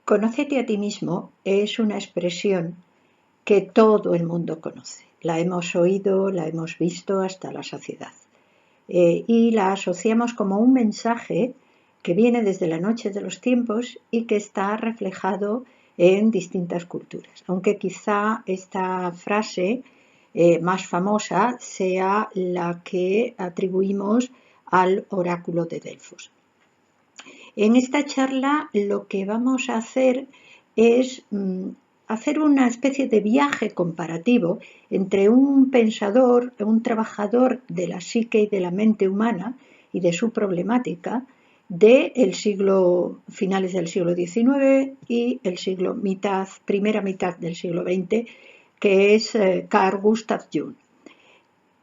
Conócete a ti mismo es una expresión que todo el mundo conoce. La hemos oído, la hemos visto hasta la saciedad. Y la asociamos como un mensaje que viene desde la noche de los tiempos y que está reflejado en distintas culturas. Aunque quizá esta frase más famosa sea la que atribuimos al oráculo de Delfos. En esta charla lo que vamos a hacer es hacer una especie de viaje comparativo entre un pensador, un trabajador de la psique y de la mente humana y de su problemática de finales del siglo XIX y el primera mitad del siglo XX, que es Carl Gustav Jung.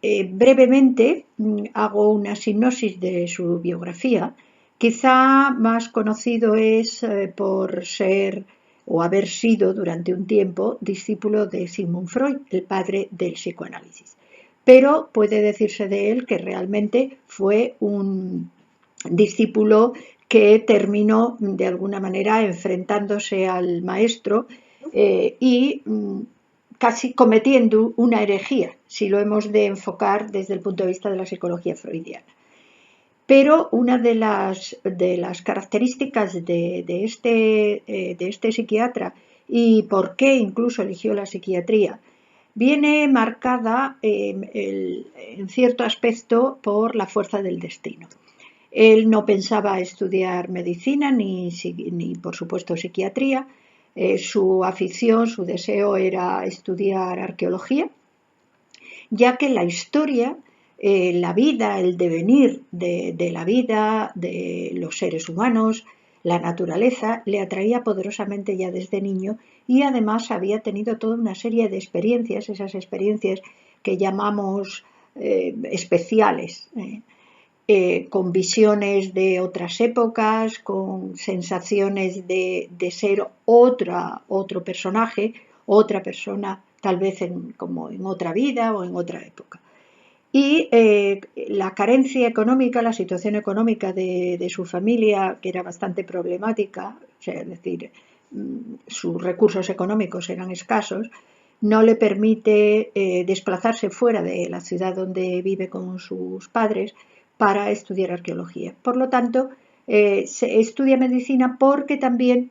Brevemente hago una sinopsis de su biografía. Quizá más conocido es por ser o haber sido durante un tiempo discípulo de Sigmund Freud, el padre del psicoanálisis. Pero puede decirse de él que realmente fue un discípulo que terminó de alguna manera enfrentándose al maestro y casi cometiendo una herejía, si lo hemos de enfocar desde el punto de vista de la psicología freudiana. Pero una de las características de este psiquiatra y por qué incluso eligió la psiquiatría viene marcada en cierto aspecto por la fuerza del destino. Él no pensaba estudiar medicina ni por supuesto psiquiatría. Su afición, su deseo era estudiar arqueología, ya que la historia, la vida, el devenir de la vida, de los seres humanos, la naturaleza, le atraía poderosamente ya desde niño y además había tenido toda una serie de experiencias, esas experiencias que llamamos especiales, con visiones de otras épocas, con sensaciones de ser otro personaje, otra persona, tal vez como en otra vida o en otra época. Y la carencia económica, la situación económica de su familia, que era bastante problemática, o sea, es decir, sus recursos económicos eran escasos, no le permite desplazarse fuera de la ciudad donde vive con sus padres para estudiar arqueología. Por lo tanto, se estudia medicina porque también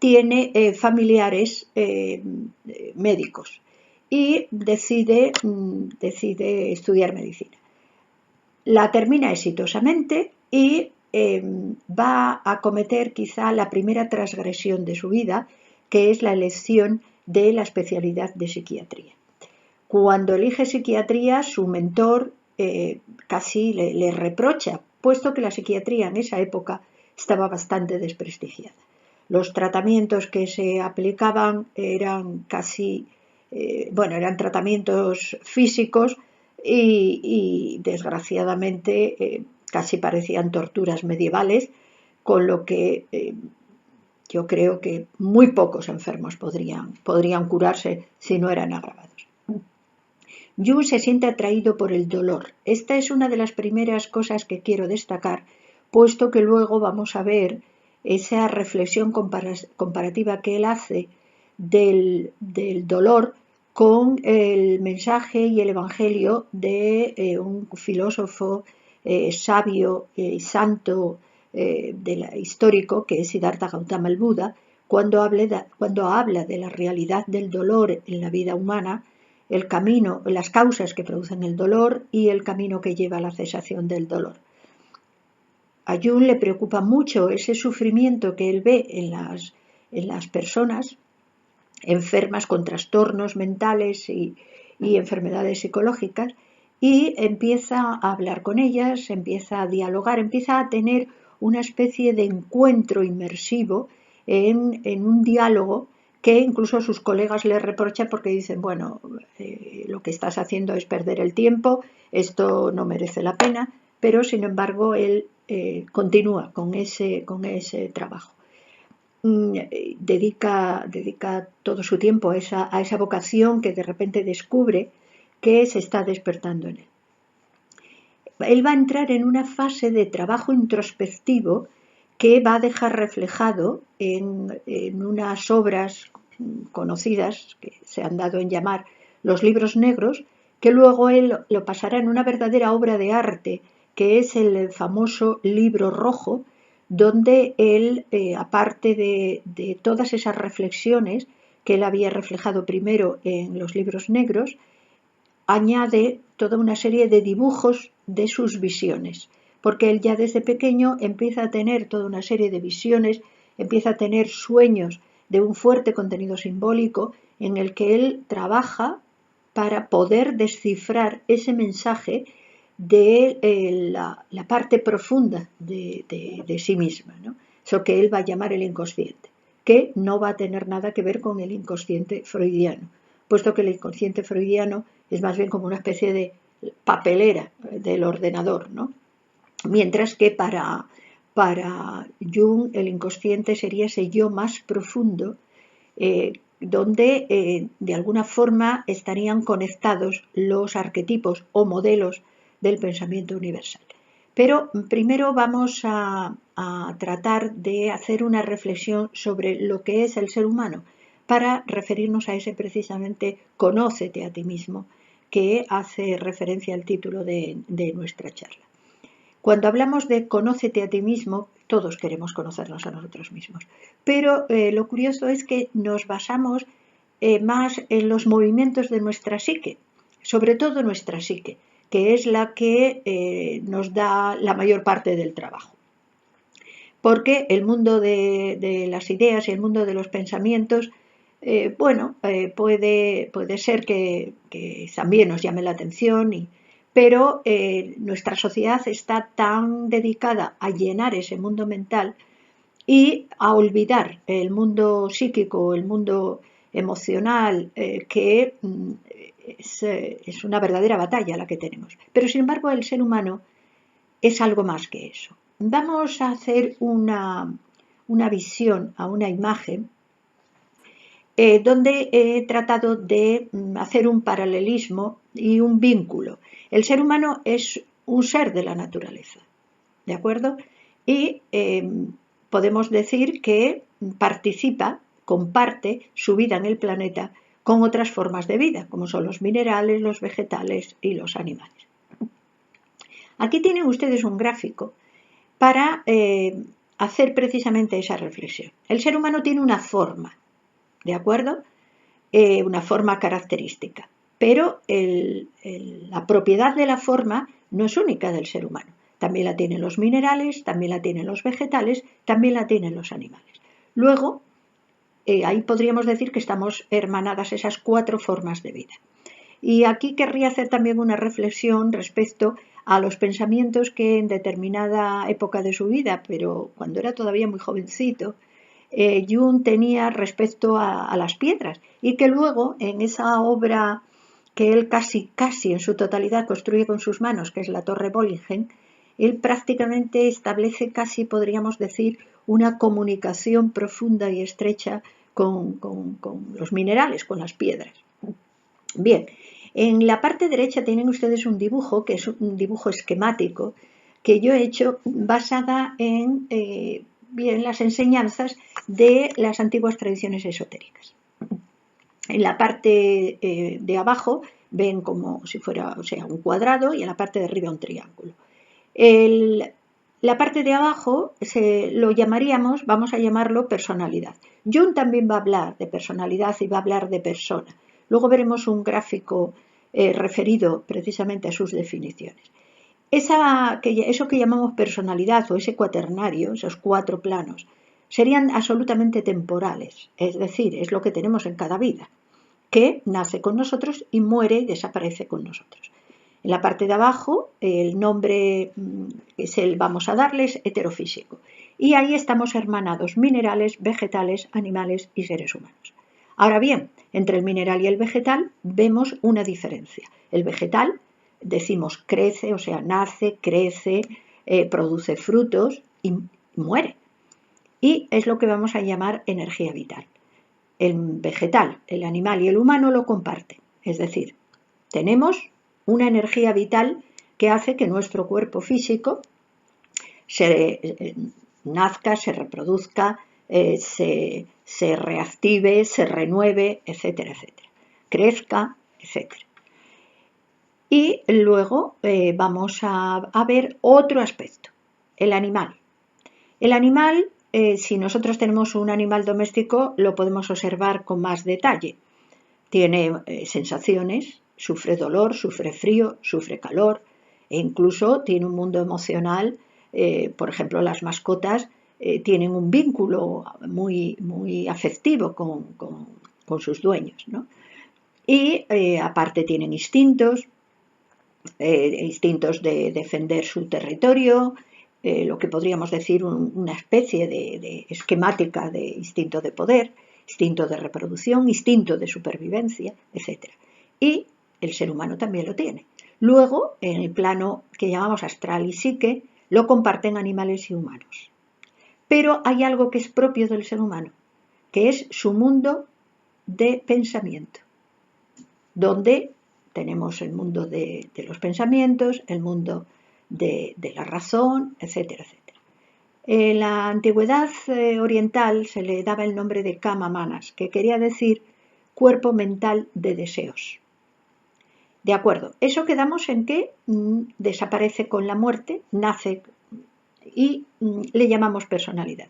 tiene familiares médicos y decide estudiar medicina. La termina exitosamente y va a cometer quizá la primera transgresión de su vida, que es la elección de la especialidad de psiquiatría. Cuando elige psiquiatría, su mentor casi le reprocha, puesto que la psiquiatría en esa época estaba bastante desprestigiada. Los tratamientos que se aplicaban eran eran tratamientos físicos y desgraciadamente casi parecían torturas medievales, con lo que yo creo que muy pocos enfermos podrían curarse si no eran agravados. Jung se siente atraído por el dolor. Esta es una de las primeras cosas que quiero destacar, puesto que luego vamos a ver esa reflexión comparativa que él hace del dolor con el mensaje y el evangelio de un filósofo sabio y santo histórico, que es Siddhartha Gautama el Buda, cuando habla de la realidad del dolor en la vida humana, el camino, las causas que producen el dolor y el camino que lleva a la cesación del dolor. A Jung le preocupa mucho ese sufrimiento que él ve en las personas enfermas con trastornos mentales y enfermedades psicológicas, y empieza a hablar con ellas, empieza a dialogar, empieza a tener una especie de encuentro inmersivo en un diálogo que incluso sus colegas le reprochan porque dicen, bueno, lo que estás haciendo es perder el tiempo, esto no merece la pena, pero sin embargo él continúa con ese trabajo. Dedica todo su tiempo a esa vocación que de repente descubre que se está despertando en él. Él va a entrar en una fase de trabajo introspectivo que va a dejar reflejado en unas obras conocidas que se han dado en llamar los libros negros, que luego él lo pasará en una verdadera obra de arte, que es el famoso libro rojo, donde él, aparte de todas esas reflexiones que él había reflejado primero en los libros negros, añade toda una serie de dibujos de sus visiones, porque él ya desde pequeño empieza a tener toda una serie de visiones, empieza a tener sueños de un fuerte contenido simbólico en el que él trabaja para poder descifrar ese mensaje de la parte profunda de sí misma, ¿no? Eso que él va a llamar el inconsciente, que no va a tener nada que ver con el inconsciente freudiano, puesto que el inconsciente freudiano es más bien como una especie de papelera del ordenador, ¿no? Mientras que para Jung el inconsciente sería ese yo más profundo, donde de alguna forma estarían conectados los arquetipos o modelos del pensamiento universal. Pero primero vamos a tratar de hacer una reflexión sobre lo que es el ser humano, para referirnos a ese precisamente conócete a ti mismo, que hace referencia al título de nuestra charla. Cuando hablamos de conócete a ti mismo, todos queremos conocernos a nosotros mismos, pero lo curioso es que nos basamos más en los movimientos de nuestra psique, sobre todo nuestra psique, que es la que nos da la mayor parte del trabajo. Porque el mundo de las ideas y el mundo de los pensamientos, puede ser que también nos llame la atención, pero nuestra sociedad está tan dedicada a llenar ese mundo mental y a olvidar el mundo psíquico, el mundo emocional, que es una verdadera batalla la que tenemos. Pero sin embargo el ser humano es algo más que eso. Vamos a hacer una visión a una imagen donde he tratado de hacer un paralelismo y un vínculo. El ser humano es un ser de la naturaleza, ¿de acuerdo? Y podemos decir que participa, comparte su vida en el planeta con otras formas de vida, como son los minerales, los vegetales y los animales. Aquí tienen ustedes un gráfico para hacer precisamente esa reflexión. El ser humano tiene una forma, ¿de acuerdo? Una forma característica, pero la propiedad de la forma no es única del ser humano. También la tienen los minerales, también la tienen los vegetales, también la tienen los animales. Luego, ahí podríamos decir que estamos hermanadas esas 4 formas de vida. Y aquí querría hacer también una reflexión respecto a los pensamientos que en determinada época de su vida, pero cuando era todavía muy jovencito, Jung tenía respecto a las piedras, y que luego en esa obra que él casi en su totalidad construye con sus manos, que es la Torre Bollingen, él prácticamente establece casi, podríamos decir, una comunicación profunda y estrecha con los minerales, con las piedras. Bien, en la parte derecha tienen ustedes un dibujo, que es un dibujo esquemático, que yo he hecho basada en las enseñanzas de las antiguas tradiciones esotéricas. En la parte de abajo ven como si fuera, un cuadrado, y en la parte de arriba un triángulo. La parte de abajo lo llamaríamos, vamos a llamarlo personalidad. Jung también va a hablar de personalidad y va a hablar de persona. Luego veremos un gráfico referido precisamente a sus definiciones. Eso que llamamos personalidad, o ese cuaternario, esos 4 planos, serían absolutamente temporales, es decir, es lo que tenemos en cada vida, que nace con nosotros y muere y desaparece con nosotros. En la parte de abajo, el nombre vamos a darles heterofísico. Y ahí estamos hermanados: minerales, vegetales, animales y seres humanos. Ahora bien, entre el mineral y el vegetal vemos una diferencia. El vegetal, decimos, crece, nace, crece, produce frutos y muere. Y es lo que vamos a llamar energía vital. El vegetal, el animal y el humano lo comparten. Es decir, tenemos una energía vital que hace que nuestro cuerpo físico nazca, se reproduzca, se reactive, se renueve, etcétera, etcétera, crezca, etcétera. Y luego vamos a ver otro aspecto, el animal. El animal, si nosotros tenemos un animal doméstico, lo podemos observar con más detalle. Tiene sensaciones, sufre dolor, sufre frío, sufre calor e incluso tiene un mundo emocional. Por ejemplo, las mascotas tienen un vínculo muy, muy afectivo con sus dueños, ¿no? Y aparte tienen instintos de defender su territorio, lo que podríamos decir una especie de esquemática de instinto de poder, instinto de reproducción, instinto de supervivencia, etc. Y el ser humano también lo tiene. Luego, en el plano que llamamos astral y psique, lo comparten animales y humanos. Pero hay algo que es propio del ser humano, que es su mundo de pensamiento, donde tenemos el mundo de los pensamientos, el mundo de la razón, etcétera, etcétera. En la antigüedad oriental se le daba el nombre de kama manas, que quería decir cuerpo mental de deseos. De acuerdo, eso quedamos en que desaparece con la muerte, nace y le llamamos personalidad.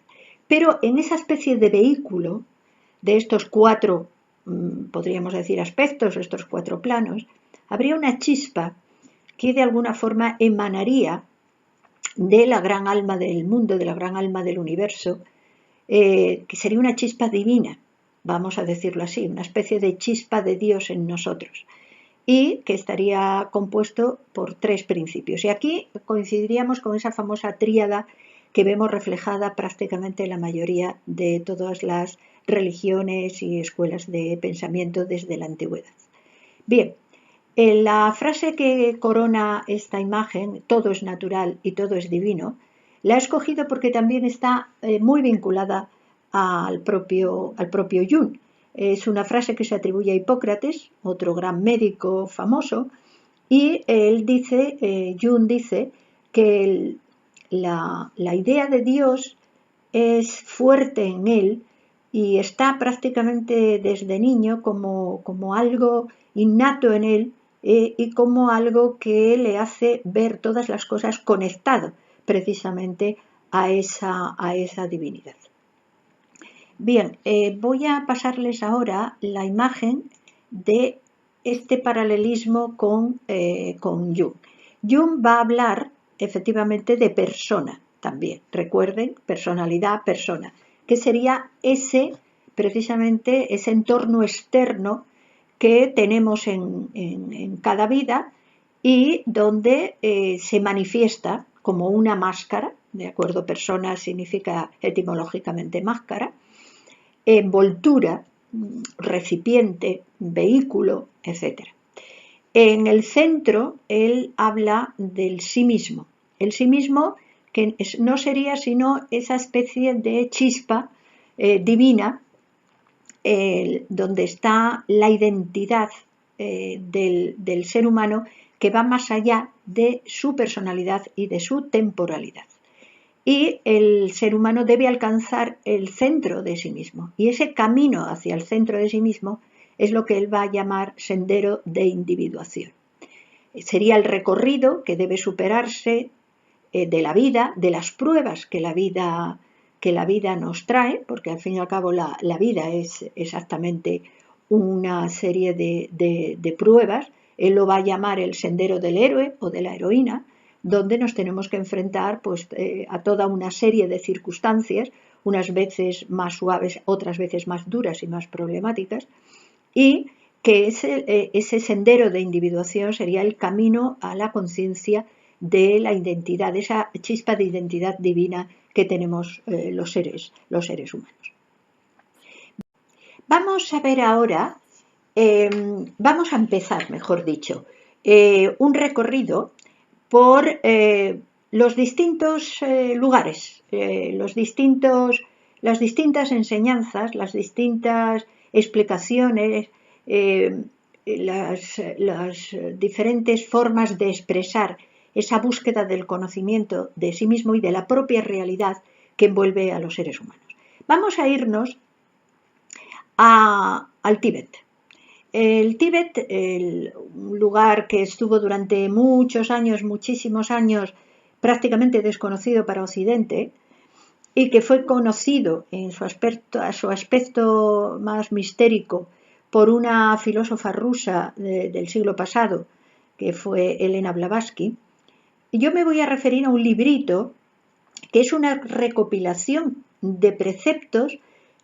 Pero en esa especie de vehículo de estos cuatro, podríamos decir, aspectos, estos cuatro planos, habría una chispa que de alguna forma emanaría de la gran alma del mundo, de la gran alma del universo, que sería una chispa divina, vamos a decirlo así, una especie de chispa de Dios en nosotros, y que estaría compuesto por tres principios. Y aquí coincidiríamos con esa famosa tríada que vemos reflejada prácticamente en la mayoría de todas las religiones y escuelas de pensamiento desde la antigüedad. Bien, la frase que corona esta imagen, todo es natural y todo es divino, la he escogido porque también está muy vinculada al propio Jung. Es una frase que se atribuye a Hipócrates, otro gran médico famoso, y él dice, Jung dice, que la idea de Dios es fuerte en él y está prácticamente desde niño como algo innato en él y como algo que le hace ver todas las cosas conectado precisamente a esa divinidad. Bien, voy a pasarles ahora la imagen de este paralelismo con Jung. Jung va a hablar efectivamente de persona también. Recuerden, personalidad, persona, que sería precisamente ese entorno externo que tenemos en cada vida y donde se manifiesta como una máscara, ¿de acuerdo? Persona significa etimológicamente máscara, envoltura, recipiente, vehículo, etc. En el centro, él habla del sí mismo. El sí mismo que no sería sino esa especie de chispa divina donde está la identidad del ser humano que va más allá de su personalidad y de su temporalidad. Y el ser humano debe alcanzar el centro de sí mismo. Y ese camino hacia el centro de sí mismo es lo que él va a llamar sendero de individuación. Sería el recorrido que debe superarse de la vida, de las pruebas que la vida nos trae, porque al fin y al cabo la vida es exactamente una serie de pruebas. Él lo va a llamar el sendero del héroe o de la heroína, donde nos tenemos que enfrentar pues, a toda una serie de circunstancias, unas veces más suaves, otras veces más duras y más problemáticas, y que ese sendero de individuación sería el camino a la conciencia de la identidad, esa chispa de identidad divina que tenemos los seres humanos. Vamos a ver ahora, vamos a empezar, mejor dicho, un recorrido por los distintos lugares, las distintas enseñanzas, las distintas explicaciones, las diferentes formas de expresar esa búsqueda del conocimiento de sí mismo y de la propia realidad que envuelve a los seres humanos. Vamos a irnos al Tíbet. El Tíbet, un lugar que estuvo durante muchos años, muchísimos años, prácticamente desconocido para Occidente, y que fue conocido en su aspecto más mistérico por una filósofa rusa del siglo pasado, que fue Elena Blavatsky. Y yo me voy a referir a un librito que es una recopilación de preceptos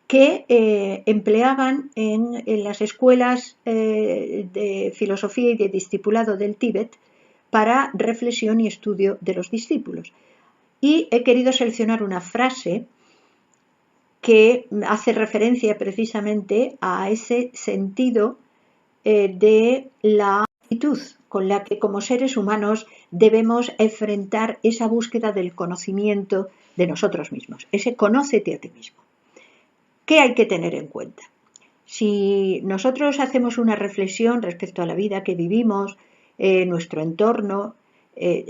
que empleaban en las escuelas de filosofía y de discipulado del Tíbet para reflexión y estudio de los discípulos. Y he querido seleccionar una frase que hace referencia precisamente a ese sentido de la actitud con la que como seres humanos debemos enfrentar esa búsqueda del conocimiento de nosotros mismos, ese conócete a ti mismo. ¿Qué hay que tener en cuenta? Si nosotros hacemos una reflexión respecto a la vida que vivimos, nuestro entorno,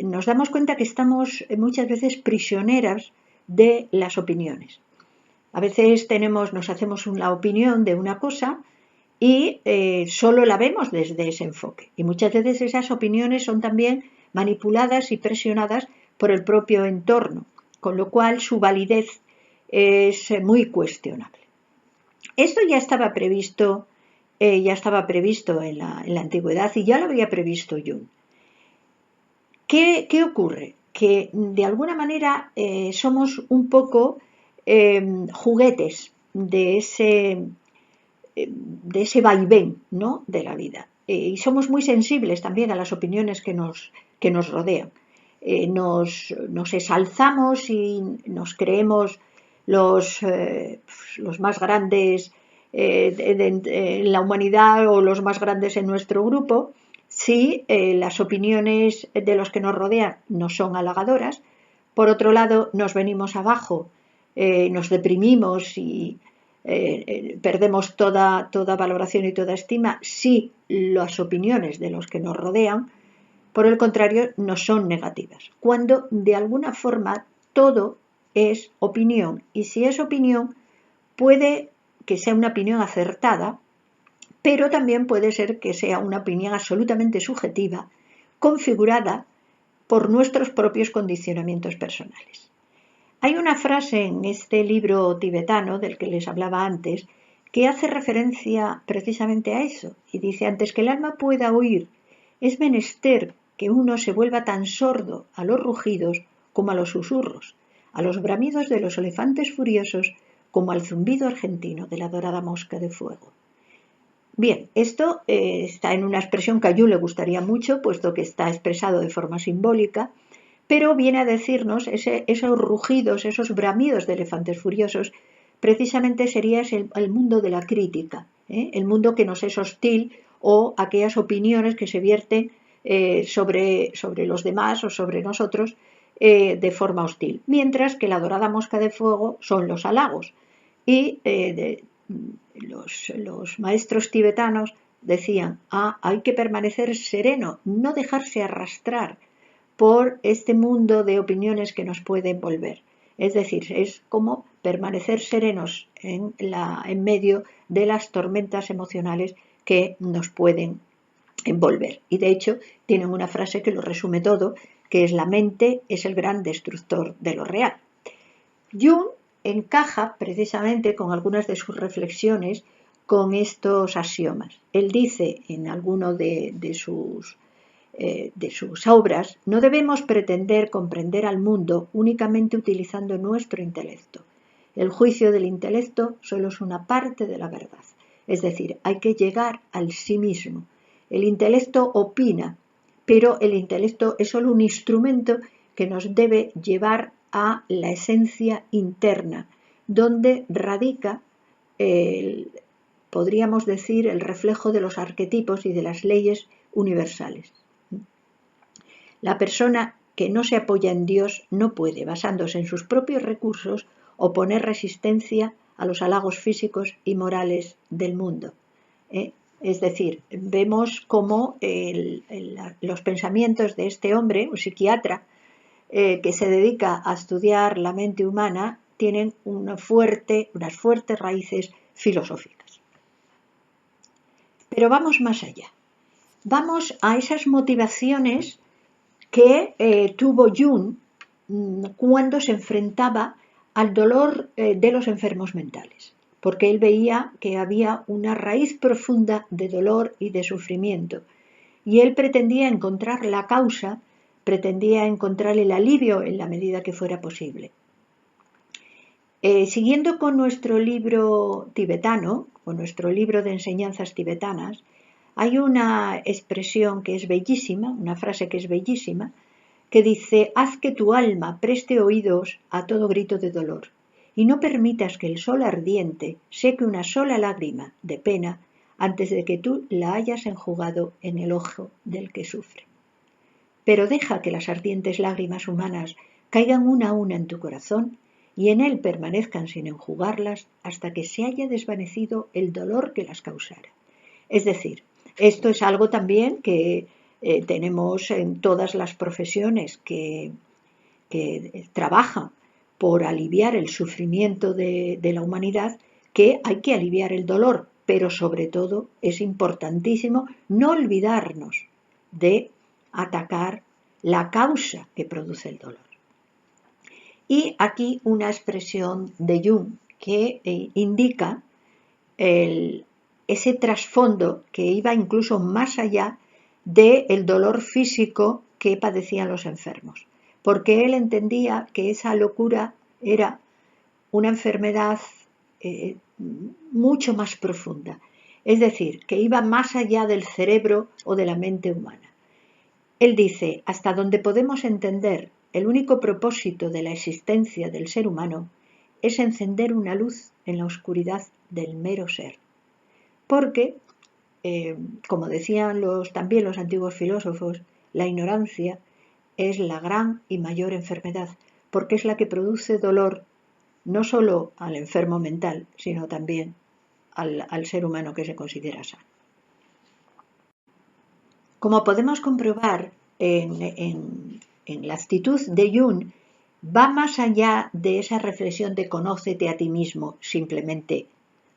nos damos cuenta que estamos muchas veces prisioneras de las opiniones. A veces nos hacemos una opinión de una cosa y solo la vemos desde ese enfoque. Y muchas veces esas opiniones son también manipuladas y presionadas por el propio entorno, con lo cual su validez es muy cuestionable. Esto ya estaba previsto en la antigüedad y ya lo había previsto Jung. ¿Qué ocurre? Que de alguna manera somos un poco juguetes de ese vaivén, ¿no?, de la vida. Y somos muy sensibles también a las opiniones que nos rodean. Nos exalzamos y nos creemos los más grandes en la humanidad o los más grandes en nuestro grupo si las opiniones de los que nos rodean no son halagadoras. Por otro lado, nos venimos abajo, nos deprimimos y perdemos toda valoración y toda estima si las opiniones de los que nos rodean, por el contrario, no son negativas. Cuando de alguna forma todo es opinión, y si es opinión, puede que sea una opinión acertada, pero también puede ser que sea una opinión absolutamente subjetiva, configurada por nuestros propios condicionamientos personales. Hay una frase en este libro tibetano del que les hablaba antes que hace referencia precisamente a eso y dice: antes que el alma pueda oír, es menester que uno se vuelva tan sordo a los rugidos como a los susurros, a los bramidos de los elefantes furiosos como al zumbido argentino de la dorada mosca de fuego. Bien, esto está en una expresión que a Jung le gustaría mucho, puesto que está expresado de forma simbólica, pero viene a decirnos esos rugidos, esos bramidos de elefantes furiosos, precisamente sería el mundo de la crítica, el mundo que nos es hostil o aquellas opiniones que se vierten sobre los demás o sobre nosotros de forma hostil, mientras que la dorada mosca de fuego son los halagos. Y los maestros tibetanos decían: hay que permanecer sereno, no dejarse arrastrar por este mundo de opiniones que nos puede envolver. Es decir, es como permanecer serenos en medio de las tormentas emocionales que nos pueden envolver. Y de hecho tienen una frase que lo resume todo, que es: la mente es el gran destructor de lo real. Jung encaja precisamente con algunas de sus reflexiones con estos axiomas. Él dice en alguno de sus obras: no debemos pretender comprender al mundo únicamente utilizando nuestro intelecto. El juicio del intelecto solo es una parte de la verdad. Es decir, hay que llegar al sí mismo. El intelecto opina, pero el intelecto es solo un instrumento que nos debe llevar a la esencia interna, donde radica, podríamos decir, el reflejo de los arquetipos y de las leyes universales. La persona que no se apoya en Dios no puede, basándose en sus propios recursos, oponer resistencia a los halagos físicos y morales del mundo. Es decir, vemos cómo los pensamientos de este hombre, un psiquiatra, que se dedica a estudiar la mente humana, tienen unas fuertes raíces filosóficas. Pero vamos más allá. Vamos a esas motivaciones que tuvo Jung cuando se enfrentaba al dolor de los enfermos mentales, porque él veía que había una raíz profunda de dolor y de sufrimiento, y él pretendía encontrar la causa, pretendía encontrar el alivio en la medida que fuera posible. Siguiendo con nuestro libro tibetano, con nuestro libro de enseñanzas tibetanas, hay una expresión que es bellísima, una frase que es bellísima, que dice: haz que tu alma preste oídos a todo grito de dolor, y no permitas que el sol ardiente seque una sola lágrima de pena antes de que tú la hayas enjugado en el ojo del que sufre. Pero deja que las ardientes lágrimas humanas caigan una a una en tu corazón y en él permanezcan sin enjugarlas hasta que se haya desvanecido el dolor que las causara. Es decir, esto es algo también que tenemos en todas las profesiones que trabajan por aliviar el sufrimiento de la humanidad, que hay que aliviar el dolor, pero sobre todo es importantísimo no olvidarnos de atacar la causa que produce el dolor. Y aquí una expresión de Jung que indica ese trasfondo que iba incluso más allá del dolor físico que padecían los enfermos, porque él entendía que esa locura era una enfermedad mucho más profunda, es decir, que iba más allá del cerebro o de la mente humana. Él dice: hasta donde podemos entender, el único propósito de la existencia del ser humano es encender una luz en la oscuridad del mero ser. Porque, como decían también los antiguos filósofos, la ignorancia es la gran y mayor enfermedad, porque es la que produce dolor no solo al enfermo mental, sino también al ser humano que se considera sano. Como podemos comprobar, en la actitud de Jung va más allá de esa reflexión de conócete a ti mismo simplemente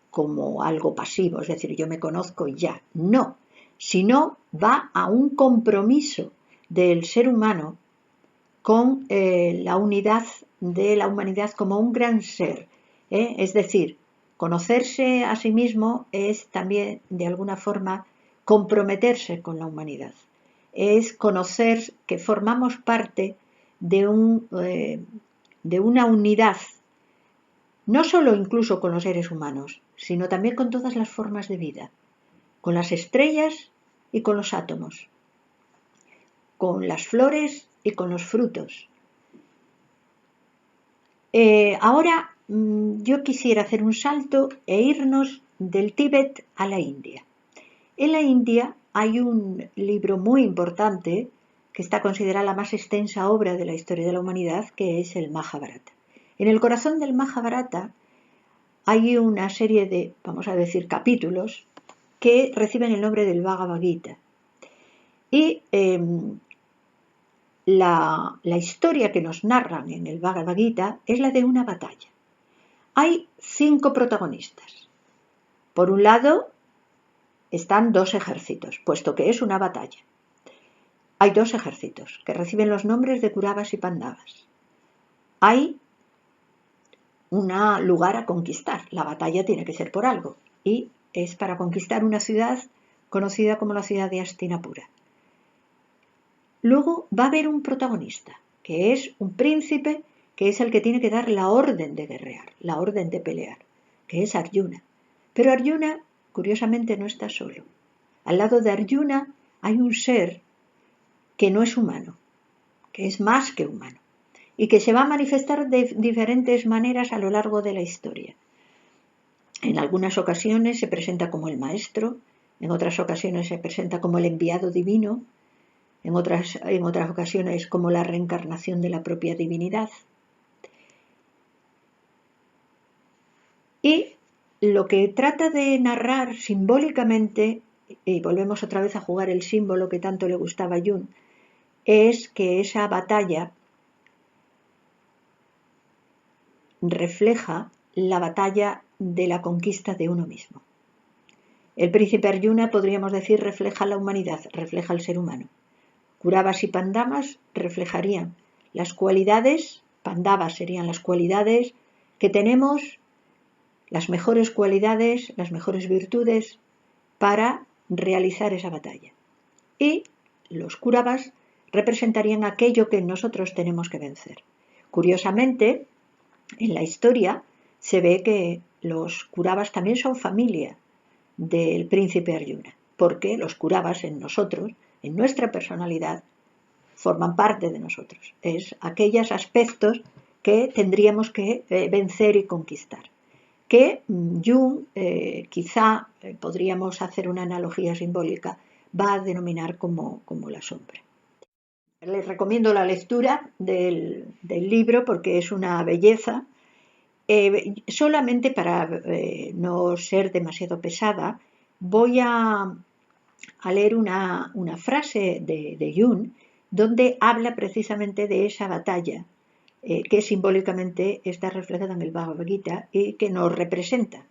como algo pasivo, es decir, yo me conozco y ya. No, sino va a un compromiso del ser humano con la unidad de la humanidad como un gran ser. Es decir, conocerse a sí mismo es también, de alguna forma, comprometerse con la humanidad. Es conocer que formamos parte de una unidad, no solo incluso con los seres humanos, sino también con todas las formas de vida, con las estrellas y con los átomos, con las flores y con los frutos. Ahora yo quisiera hacer un salto e irnos del Tíbet a la India. En la India hay un libro muy importante que está considerada la más extensa obra de la historia de la humanidad, que es el Majábharata. En el corazón del Majábharata hay una serie de, vamos a decir, capítulos que reciben el nombre del Bhagavad Gita. Y la historia que nos narran en el Bhagavad Gita es la de una batalla. Hay 5 protagonistas. Por un lado están 2 ejércitos, puesto que es una batalla. Hay 2 ejércitos que reciben los nombres de Kauravas y Pandavas. Hay un lugar a conquistar. La batalla tiene que ser por algo y es para conquistar una ciudad conocida como la ciudad de Hastinapura. Luego va a haber un protagonista, que es un príncipe, que es el que tiene que dar la orden de guerrear, la orden de pelear, que es Arjuna. Pero Arjuna, curiosamente, no está solo. Al lado de Arjuna hay un ser que no es humano, que es más que humano, y que se va a manifestar de diferentes maneras a lo largo de la historia. En algunas ocasiones se presenta como el maestro, en otras ocasiones se presenta como el enviado divino, en otras ocasiones como la reencarnación de la propia divinidad. Y lo que trata de narrar simbólicamente, y volvemos otra vez a jugar el símbolo que tanto le gustaba a Jung, es que esa batalla refleja la batalla de la conquista de uno mismo. El príncipe Arjuna, podríamos decir, refleja la humanidad, refleja el ser humano. Kauravas y Pandavas reflejarían las cualidades, Pandavas serían las cualidades que tenemos, las mejores cualidades, las mejores virtudes para realizar esa batalla. Y los Kauravas representarían aquello que nosotros tenemos que vencer. Curiosamente, en la historia se ve que los Kauravas también son familia del príncipe Arjuna, porque los Kauravas en nosotros, en nuestra personalidad, forman parte de nosotros. Es aquellos aspectos que tendríamos que vencer y conquistar. Que Jung, quizá podríamos hacer una analogía simbólica, va a denominar como la sombra. Les recomiendo la lectura del libro porque es una belleza. Solamente para no ser demasiado pesada, voy a leer una frase de Jung donde habla precisamente de esa batalla que simbólicamente está reflejada en el Bhagavad Gita y que nos representa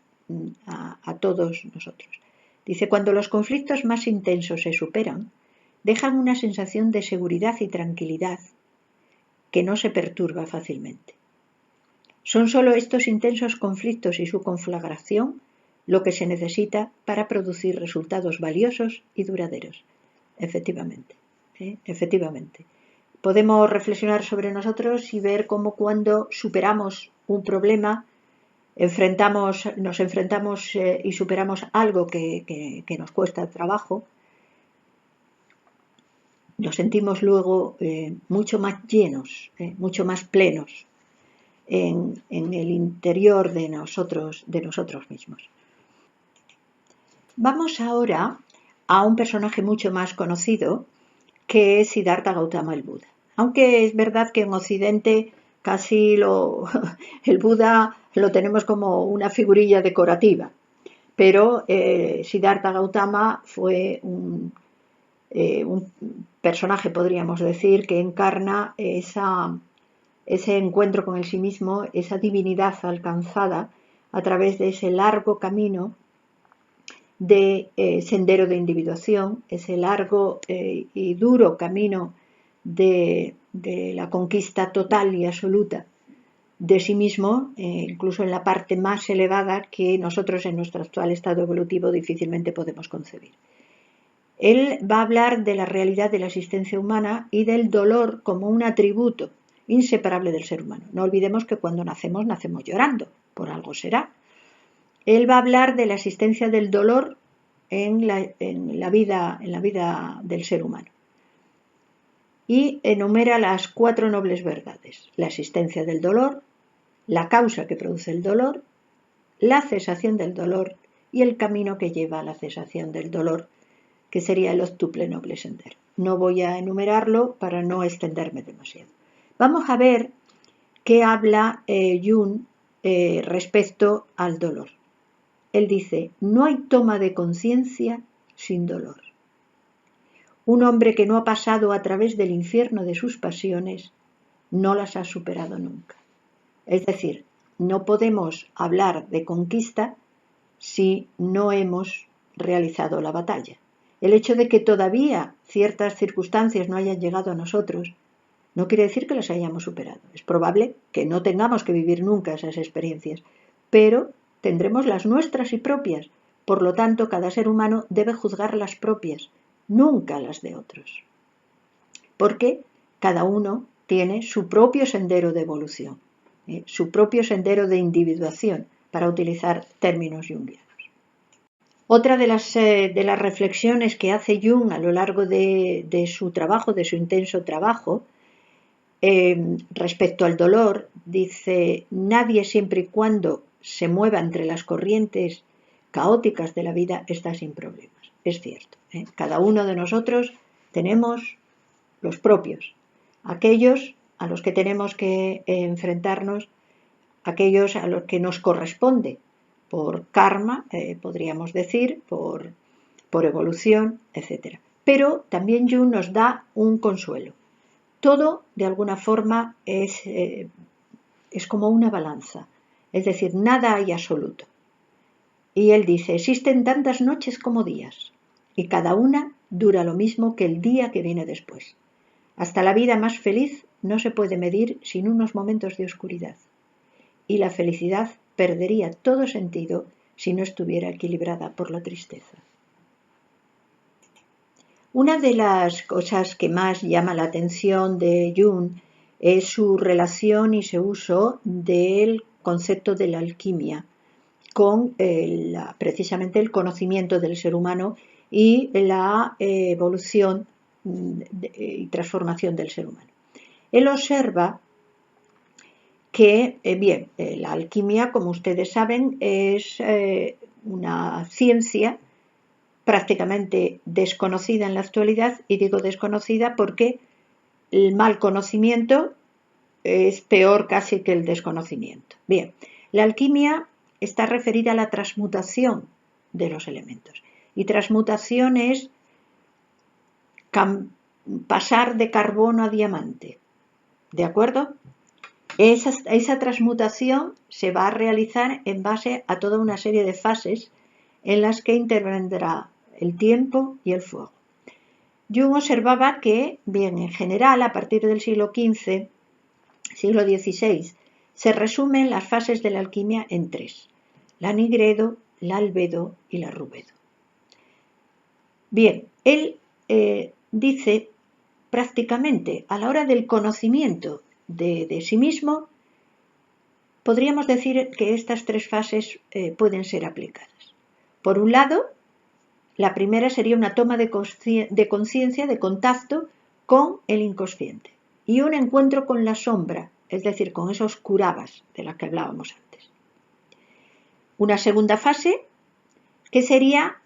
a todos nosotros. Dice, cuando los conflictos más intensos se superan, dejan una sensación de seguridad y tranquilidad que no se perturba fácilmente. Son solo estos intensos conflictos y su conflagración lo que se necesita para producir resultados valiosos y duraderos. Efectivamente, efectivamente. Podemos reflexionar sobre nosotros y ver cómo cuando superamos un problema, nos enfrentamos y superamos algo que nos cuesta trabajo, nos sentimos luego mucho más llenos, mucho más plenos en el interior de nosotros mismos. Vamos ahora a un personaje mucho más conocido que es Siddhartha Gautama el Buda. Aunque es verdad que en Occidente casi el Buda lo tenemos como una figurilla decorativa, pero Siddhartha Gautama fue un personaje, podríamos decir, que encarna ese encuentro con el sí mismo, esa divinidad alcanzada a través de ese largo camino de sendero de individuación, ese largo y duro camino de la conquista total y absoluta de sí mismo, incluso en la parte más elevada que nosotros en nuestro actual estado evolutivo difícilmente podemos concebir. Él va a hablar de la realidad de la existencia humana y del dolor como un atributo inseparable del ser humano. No olvidemos que cuando nacemos llorando, por algo será. Él va a hablar de la existencia del dolor en la vida del ser humano. Y enumera las 4 nobles verdades: la existencia del dolor, la causa que produce el dolor, la cesación del dolor y el camino que lleva a la cesación del dolor, que sería el octuple noble sendero. No voy a enumerarlo para no extenderme demasiado. Vamos a ver qué habla Jung respecto al dolor. Él dice, no hay toma de conciencia sin dolor. Un hombre que no ha pasado a través del infierno de sus pasiones no las ha superado nunca. Es decir, no podemos hablar de conquista si no hemos realizado la batalla. El hecho de que todavía ciertas circunstancias no hayan llegado a nosotros no quiere decir que las hayamos superado. Es probable que no tengamos que vivir nunca esas experiencias, pero tendremos las nuestras y propias. Por lo tanto, cada ser humano debe juzgar las propias, nunca las de otros. Porque cada uno tiene su propio sendero de evolución, su propio sendero de individuación, para utilizar términos jungianos. Otra de las reflexiones que hace Jung a lo largo de su trabajo, de su intenso trabajo, respecto al dolor, dice, nadie siempre y cuando se mueva entre las corrientes caóticas de la vida está sin problemas. Es cierto, cada uno de nosotros tenemos los propios, aquellos a los que tenemos que enfrentarnos, aquellos a los que nos corresponde por karma, podríamos decir, por evolución, etc. Pero también Jung nos da un consuelo. Todo, de alguna forma, es como una balanza, es decir, nada hay absoluto. Y él dice, existen tantas noches como días, y cada una dura lo mismo que el día que viene después. Hasta la vida más feliz no se puede medir sin unos momentos de oscuridad, y la felicidad perdería todo sentido si no estuviera equilibrada por la tristeza. Una de las cosas que más llama la atención de Jung es su relación y su uso del concepto de la alquimia con precisamente el conocimiento del ser humano y la evolución y transformación del ser humano. Él observa que, la alquimia, como ustedes saben, es una ciencia prácticamente desconocida en la actualidad, y digo desconocida porque el mal conocimiento es peor casi que el desconocimiento. Bien, la alquimia está referida a la transmutación de los elementos, y transmutación es pasar de carbono a diamante, ¿de acuerdo? Esa transmutación se va a realizar en base a toda una serie de fases en las que intervendrá el tiempo y el fuego. Jung observaba que, en general, a partir del siglo XV, siglo XVI, se resumen las fases de la alquimia en tres: la nigredo, la albedo y la rubedo. Bien, él dice prácticamente a la hora del conocimiento de sí mismo, podríamos decir que estas tres fases pueden ser aplicadas. Por un lado, la primera sería una toma de conciencia, de contacto con el inconsciente, y un encuentro con la sombra, es decir, con esos kurabas de las que hablábamos antes. Una segunda fase, que sería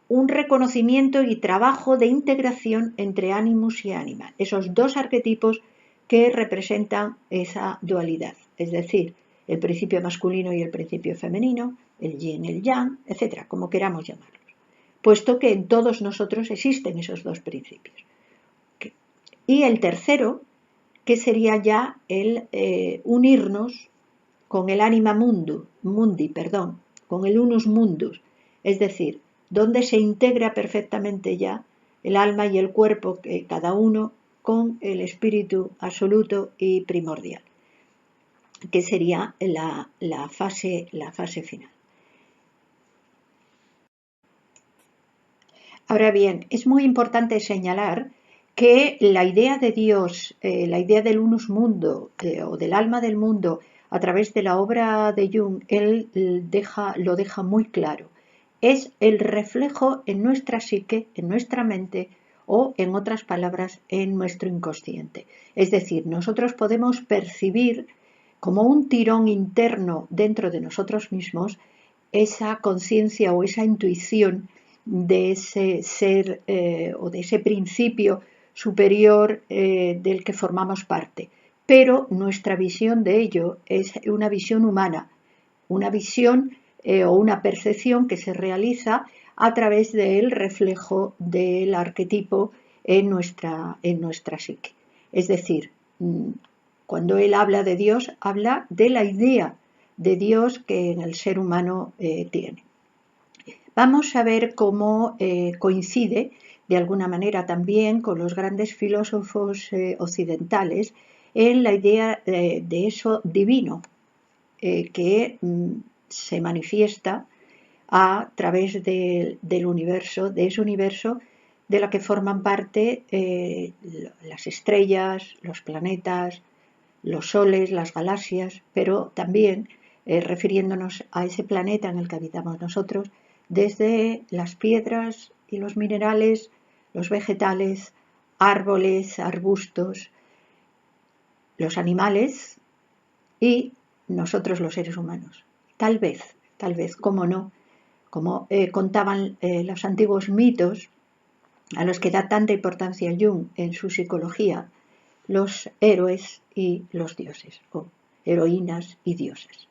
un reconocimiento y trabajo de integración entre animus y ánima, esos dos arquetipos que representan esa dualidad, es decir, el principio masculino y el principio femenino, el yin, el yang, etcétera, como queramos llamarlos, puesto que en todos nosotros existen esos dos principios. Y el tercero, que sería ya el unirnos con el anima mundi, con el unus mundus, es decir, donde se integra perfectamente ya el alma y el cuerpo, cada uno con el espíritu absoluto y primordial, que sería la fase final. Ahora bien, es muy importante señalar que la idea de Dios, la idea del unus mundo o del alma del mundo, a través de la obra de Jung, él lo deja muy claro. Es el reflejo en nuestra psique, en nuestra mente, o, en otras palabras, en nuestro inconsciente. Es decir, nosotros podemos percibir como un tirón interno dentro de nosotros mismos esa conciencia o esa intuición de ese ser o de ese principio superior del que formamos parte. Pero nuestra visión de ello es una visión humana, una visión o una percepción que se realiza a través del reflejo del arquetipo en nuestra psique. Es decir, cuando él habla de Dios, habla de la idea de Dios que en el ser humano tiene. Vamos a ver cómo coincide de alguna manera también con los grandes filósofos occidentales en la idea de eso divino que se manifiesta a través del universo, de ese universo de la que forman parte las estrellas, los planetas, los soles, las galaxias, pero también refiriéndonos a ese planeta en el que habitamos nosotros, desde las piedras y los minerales, los vegetales, árboles, arbustos, los animales y nosotros los seres humanos. Tal vez, cómo no, como contaban los antiguos mitos, a los que da tanta importancia Jung en su psicología, los héroes y los dioses, o heroínas y dioses.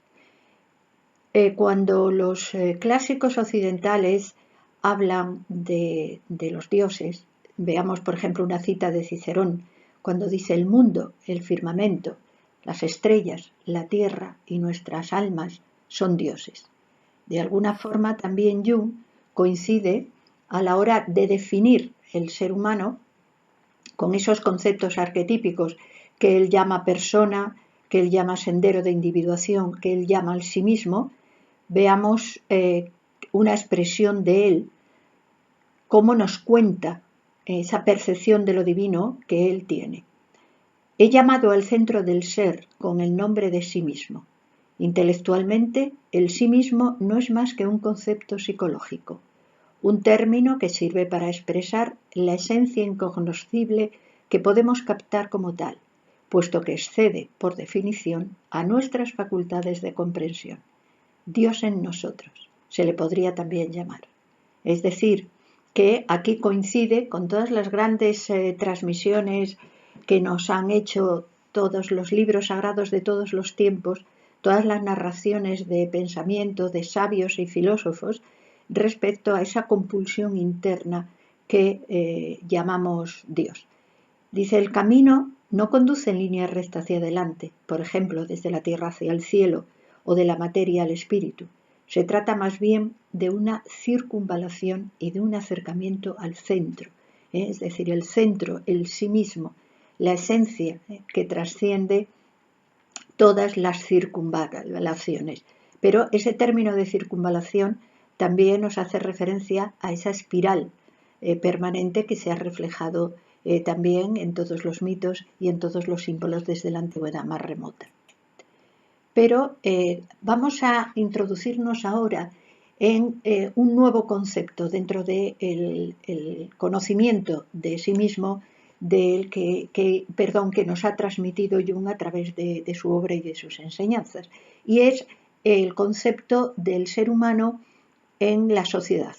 Cuando los clásicos occidentales hablan de los dioses, veamos por ejemplo una cita de Cicerón, cuando dice el mundo, el firmamento, Las estrellas, la tierra y nuestras almas son dioses. De alguna forma también Jung coincide a la hora de definir el ser humano con esos conceptos arquetípicos que él llama persona, que él llama sendero de individuación, que él llama al sí mismo. Veamos una expresión de él, cómo nos cuenta esa percepción de lo divino que él tiene. He llamado al centro del ser con el nombre de sí mismo. Intelectualmente, el sí mismo no es más que un concepto psicológico, un término que sirve para expresar la esencia incognoscible que podemos captar como tal, puesto que excede, por definición, a nuestras facultades de comprensión. Dios en nosotros, se le podría también llamar. Es decir, que aquí coincide con todas las grandes transmisiones que nos han hecho todos los libros sagrados de todos los tiempos, todas las narraciones de pensamiento de sabios y filósofos respecto a esa compulsión interna que llamamos Dios. Dice, el camino no conduce en línea recta hacia adelante, por ejemplo, desde la tierra hacia el cielo o de la materia al espíritu. Se trata más bien de una circunvalación y de un acercamiento al centro, es decir, el centro, el sí mismo, la esencia que trasciende todas las circunvalaciones. Pero ese término de circunvalación también nos hace referencia a esa espiral permanente que se ha reflejado también en todos los mitos y en todos los símbolos desde la antigüedad más remota. Pero vamos a introducirnos ahora en un nuevo concepto dentro del conocimiento de sí mismo que nos ha transmitido Jung a través de su obra y de sus enseñanzas, y es el concepto del ser humano en la sociedad.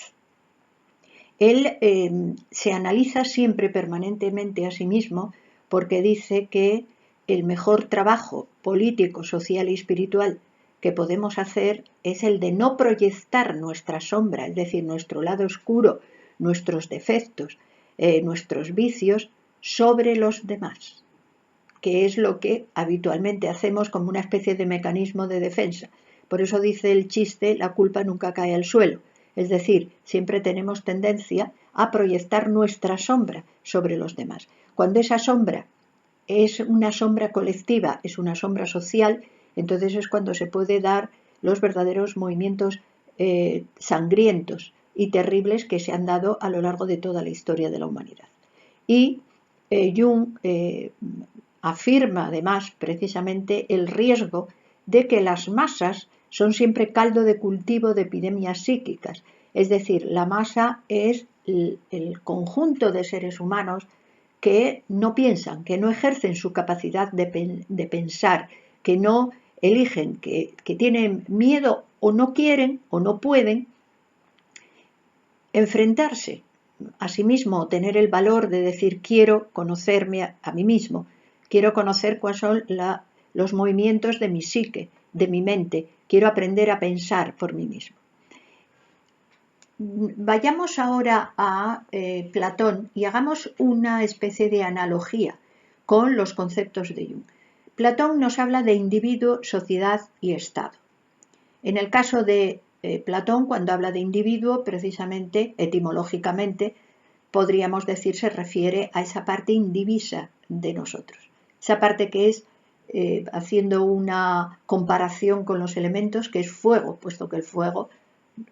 Él se analiza siempre permanentemente a sí mismo porque dice que el mejor trabajo político, social y espiritual que podemos hacer es el de no proyectar nuestra sombra, es decir, nuestro lado oscuro, nuestros defectos, nuestros vicios, sobre los demás, que es lo que habitualmente hacemos como una especie de mecanismo de defensa. Por eso dice el chiste, la culpa nunca cae al suelo. Es decir, siempre tenemos tendencia a proyectar nuestra sombra sobre los demás. Cuando esa sombra es una sombra colectiva, es una sombra social, entonces es cuando se puede dar los verdaderos movimientos sangrientos y terribles que se han dado a lo largo de toda la historia de la humanidad. Y Jung afirma además precisamente el riesgo de que las masas son siempre caldo de cultivo de epidemias psíquicas. Es decir, la masa es el conjunto de seres humanos que no piensan, que no ejercen su capacidad de pensar, que no eligen, que tienen miedo o no quieren o no pueden enfrentarse a sí mismo, tener el valor de decir quiero conocerme a mí mismo, quiero conocer cuáles son los movimientos de mi psique, de mi mente, quiero aprender a pensar por mí mismo. Vayamos ahora a Platón y hagamos una especie de analogía con los conceptos de Jung. Platón nos habla de individuo, sociedad y Estado. En el caso de Platón, cuando habla de individuo, precisamente, etimológicamente, podríamos decir, se refiere a esa parte indivisa de nosotros. Esa parte que es, haciendo una comparación con los elementos, que es fuego, puesto que el fuego,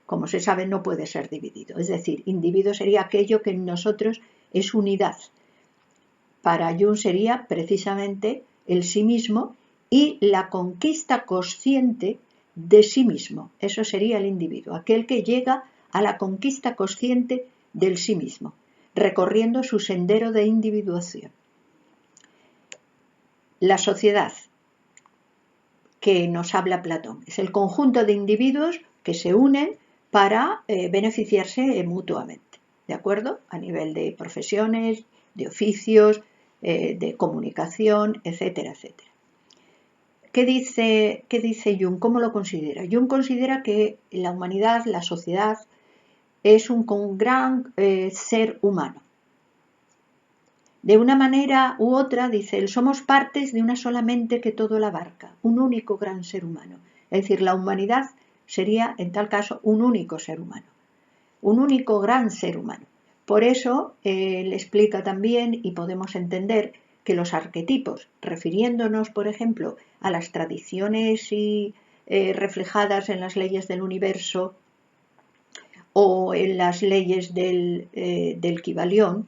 como se sabe, no puede ser dividido. Es decir, individuo sería aquello que en nosotros es unidad. Para Jung sería precisamente el sí mismo y la conquista consciente de sí mismo. Eso sería el individuo, aquel que llega a la conquista consciente del sí mismo, recorriendo su sendero de individuación. La sociedad que nos habla Platón es el conjunto de individuos que se unen para beneficiarse mutuamente, ¿de acuerdo? A nivel de profesiones, de oficios, de comunicación, etcétera, etcétera. ¿Qué dice Jung? ¿Cómo lo considera? Jung considera que la humanidad, la sociedad, es un gran ser humano. De una manera u otra, dice él, somos partes de una sola mente que todo la abarca, un único gran ser humano. Es decir, la humanidad sería, en tal caso, un único ser humano, un único gran ser humano. Por eso él explica también, y podemos entender, que los arquetipos, refiriéndonos, por ejemplo, a las tradiciones reflejadas en las leyes del universo o en las leyes del Kybalión,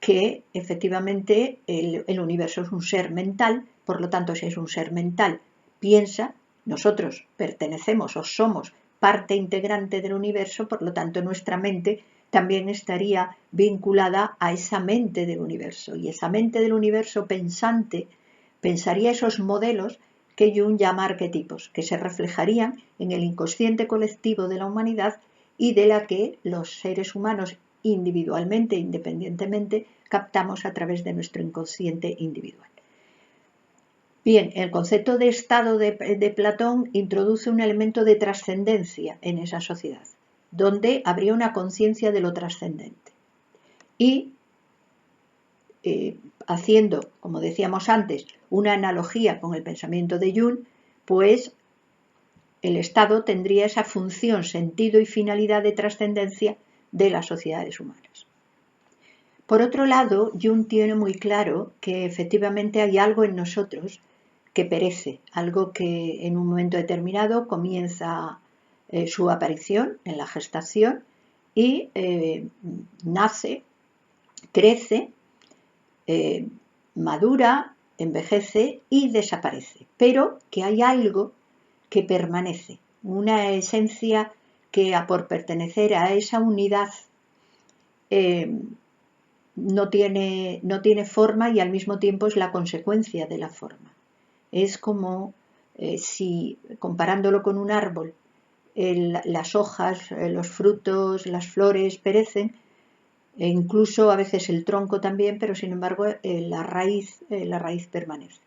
que efectivamente el universo es un ser mental, por lo tanto, si es un ser mental, piensa, nosotros pertenecemos o somos parte integrante del universo, por lo tanto, nuestra mente también estaría vinculada a esa mente del universo. Y esa mente del universo pensante pensaría esos modelos que Jung llama arquetipos, que se reflejarían en el inconsciente colectivo de la humanidad y de la que los seres humanos individualmente, independientemente, captamos a través de nuestro inconsciente individual. Bien, el concepto de estado de Platón introduce un elemento de trascendencia en esa sociedad, donde habría una conciencia de lo trascendente. Y haciendo, como decíamos antes, una analogía con el pensamiento de Jung, pues el Estado tendría esa función, sentido y finalidad de trascendencia de las sociedades humanas. Por otro lado, Jung tiene muy claro que efectivamente hay algo en nosotros que perece, algo que en un momento determinado comienza su aparición en la gestación y nace, crece, madura, envejece y desaparece, pero que hay algo que permanece, una esencia que por pertenecer a esa unidad no tiene forma y al mismo tiempo es la consecuencia de la forma. Es como si, comparándolo con un árbol, las hojas, los frutos, las flores perecen, e incluso a veces el tronco también, pero sin embargo la raíz permanece.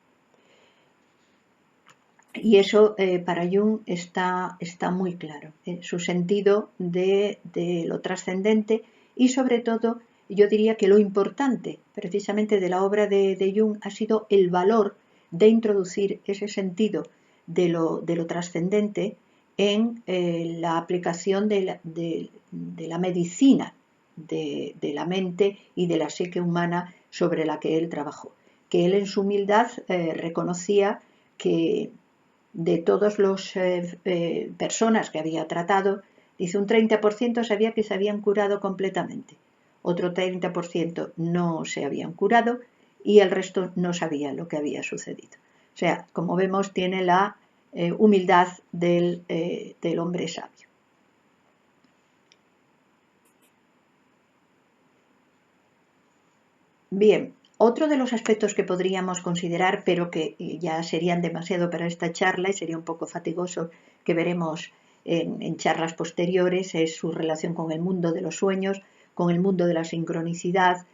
Y eso para Jung está muy claro, su sentido de lo trascendente y sobre todo yo diría que lo importante precisamente de la obra de Jung ha sido el valor de introducir ese sentido de lo trascendente en la aplicación de la medicina de la mente y de la psique humana sobre la que él trabajó. Que él en su humildad reconocía que de todas las personas que había tratado, dice un 30% sabía que se habían curado completamente, otro 30% no se habían curado y el resto no sabía lo que había sucedido. O sea, como vemos, tiene la humildad del hombre sabio. Bien, otro de los aspectos que podríamos considerar, pero que ya serían demasiado para esta charla y sería un poco fatigoso, que veremos en charlas posteriores, es su relación con el mundo de los sueños, con el mundo de la sincronicidad,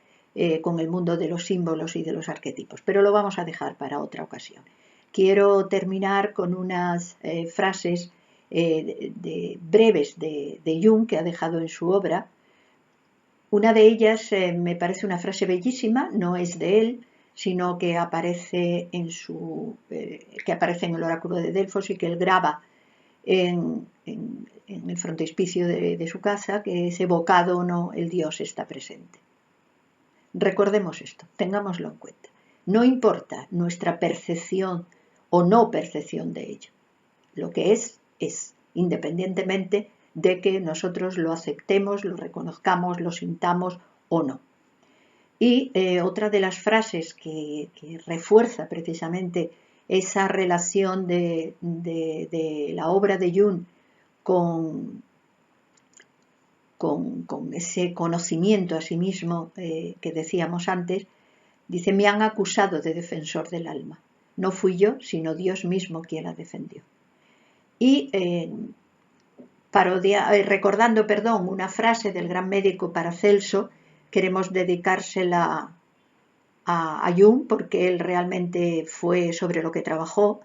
con el mundo de los símbolos y de los arquetipos. Pero lo vamos a dejar para otra ocasión. Quiero terminar con unas frases breves de Jung que ha dejado en su obra. Una de ellas me parece una frase bellísima, no es de él, sino que aparece en el oráculo de Delfos y que él graba en el frontispicio de su casa, que es evocado o no, el Dios está presente. Recordemos esto, tengámoslo en cuenta. No importa nuestra percepción o no percepción de ello. Lo que es, independientemente de que nosotros lo aceptemos, lo reconozcamos, lo sintamos o no. Y otra de las frases que refuerza precisamente esa relación de la obra de Jung con ese conocimiento a sí mismo que decíamos antes, dice, me han acusado de defensor del alma. No fui yo, sino Dios mismo quien la defendió. Y recordando una frase del gran médico Paracelso, queremos dedicársela a Jung porque él realmente fue sobre lo que trabajó.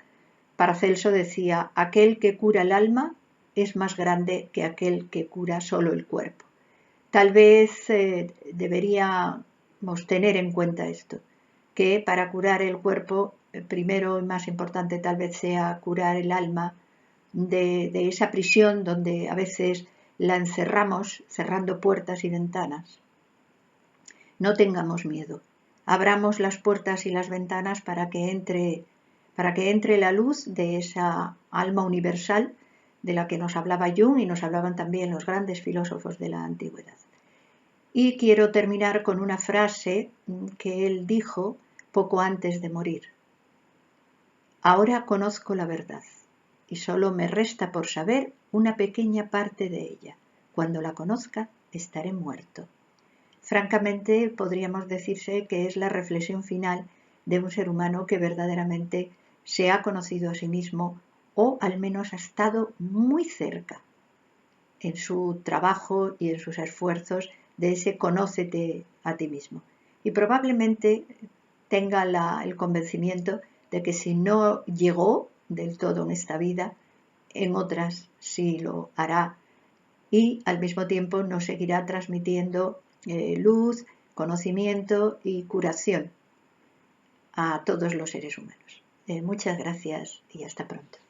Paracelso decía, aquel que cura el alma es más grande que aquel que cura solo el cuerpo. Tal vez debería debemos tener en cuenta esto, que para curar el cuerpo, primero y más importante tal vez sea curar el alma de esa prisión donde a veces la encerramos cerrando puertas y ventanas. No tengamos miedo, abramos las puertas y las ventanas para que entre la luz de esa alma universal de la que nos hablaba Jung y nos hablaban también los grandes filósofos de la antigüedad. Y quiero terminar con una frase que él dijo poco antes de morir. Ahora conozco la verdad y solo me resta por saber una pequeña parte de ella. Cuando la conozca, estaré muerto. Francamente, podríamos decirse que es la reflexión final de un ser humano que verdaderamente se ha conocido a sí mismo o al menos ha estado muy cerca en su trabajo y en sus esfuerzos de ese conócete a ti mismo. Y probablemente tenga el convencimiento de que si no llegó del todo en esta vida, en otras sí lo hará y al mismo tiempo nos seguirá transmitiendo luz, conocimiento y curación a todos los seres humanos. Muchas gracias y hasta pronto.